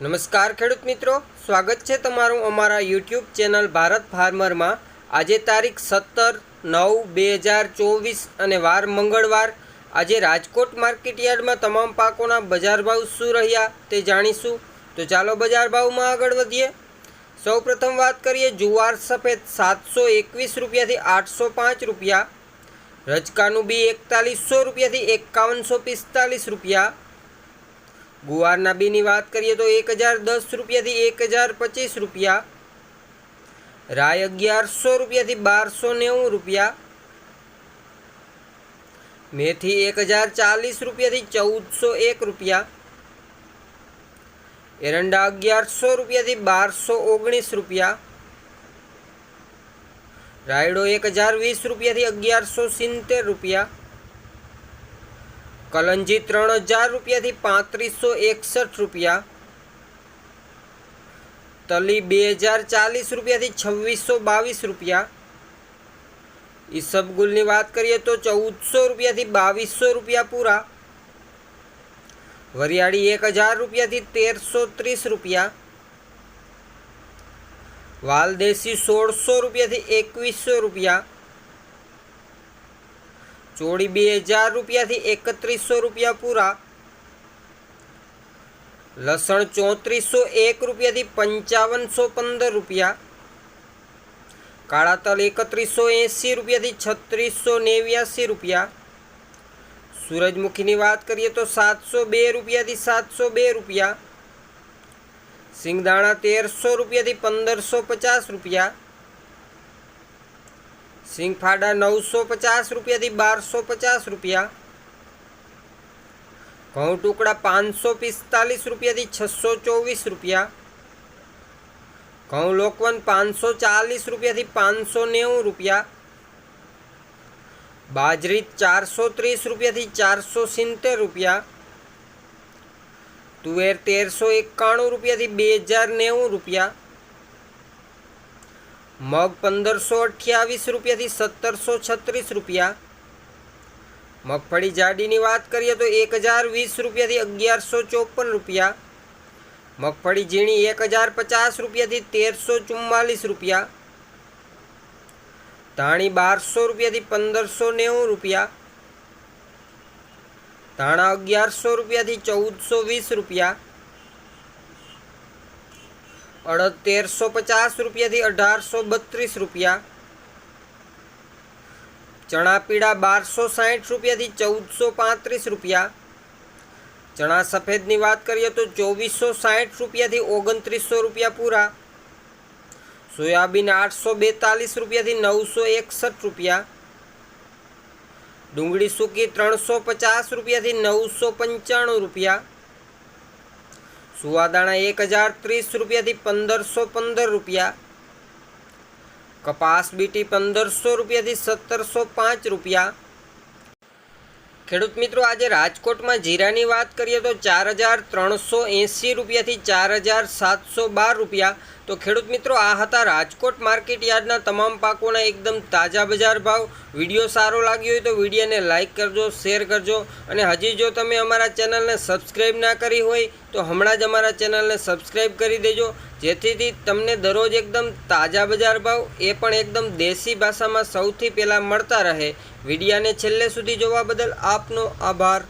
નમસ્કાર ખેડૂત મિત્રો, સ્વાગત છે તમારું અમારા યુટ્યુબ ચેનલ ભારત ફાર્મરમાં। આજે તારીખ 17/9/2024 અને વાર મંગળવાર। આજે રાજકોટ માર્કેટ યાર્ડમાં તમામ પાકોના બજાર ભાવ શું રહ્યા તે જાણીશું। તો ચાલો બજાર ભાવમાં આગળ વધીએ। સૌપ્રથમ વાત કરીએ જુવાર સફેદ 721 રૂપિયાથી 805 રૂપિયા, રચકાનું બી 4100 રૂપિયાથી 5145 રૂપિયા, गुवारना बीनी बात करिए तो 1010 रुपया थी 1025 रुपया, राय 1100 रुपया थी 1290 रुपया, मेथी 1040 रुपया थी 1401 रुपया, एरंडा 1100 रुपया थी 1219 रुपया, रायडो 1020 रुपया थी 1170 रुपया, कलंजी 3000 रुपया थी 3561 रुपया, तली 2040 रुपया थी 2622 रुपया, ईसबगुल की बात करिए तो 1400 रुपया थी 2200 रुपया पूरा, वरियाड़ी 1000 रुपया थी 1330 रुपया, वालदेसी 1600 रुपया थी 2100 रुपया, चोड़ी 2000 रुपया थी 3100 रुपया पूरा, लसण 3401 रुपया थी 5515 रुपया, काला तल 3180 रुपया थी 3689 रुपया, सूरजमुखी की बात करिए तो 702 रुपया थी 702 रुपया, सिंगदाणा 1300 रुपया थी 1550 रुपया, सिंगफाड़ा 950 रुपया थी 1250 रुपया, घऊं टुकड़ा 545 रुपया थी 624 रुपया, घऊं लोकवन 540 रुपया थी 590 रुपया, बाजरी 430 रुपया थी 470 रुपया, तुवेर 1391 रुपया थी 2090 रुपया, मग 1528 रुपया थी 1736 रुपया, मगफड़ी जाडी की बात करिए तो 1020 रुपया थी 1154 रुपया, मगफड़ी झीणी 1050 रुपया थी 1344 रुपया, धाणी 1200 रुपया थी 1590 रुपया, धाणा 1100 रुपया थी 1420 रुपया, अड़द 1350 रुपया थी 1832 रुपया, चना पीड़ा 1260 रुपया थी 1435 रुपया, चना सफेद की बात करिए तो 2460 रुपया थी 2900 रुपया पूरा, सोयाबीन 842 रुपया थी 961 रुपया, डूंगળી सूकी 350 रुपया थी 995 रुपया, सुवादाणा 1030 रुपया थी 1515 रुपया, कपास बीटी 1500 रुपया थी 1705 रुपया। खेडूत मित्रों, आज राजकोट में जीरा की बात करिए तो 4380 रुपया थी 4712 रुपया। तो खेडूत मित्रों, आ हता राजकोट मार्केट यार्डना तमाम पाकोना एकदम ताजा बजार भाव। विडियो सारो लाग्यो होय तो विडियो ने लाइक करजो, शेर करजो अने हजी जो तमे अमारा चेनल ने सब्सक्राइब ना करी होय तो हमणां ज अमारा चेनल ने सब्सक्राइब करी देजो, जेथी तमने दररोज एकदम ताजा बजार भाव ए पण एकदम देशी भाषा में सौथी पहेला मळता रहे। विडियो ने छेल्ले सुधी जोवा बदल आपनो आभार।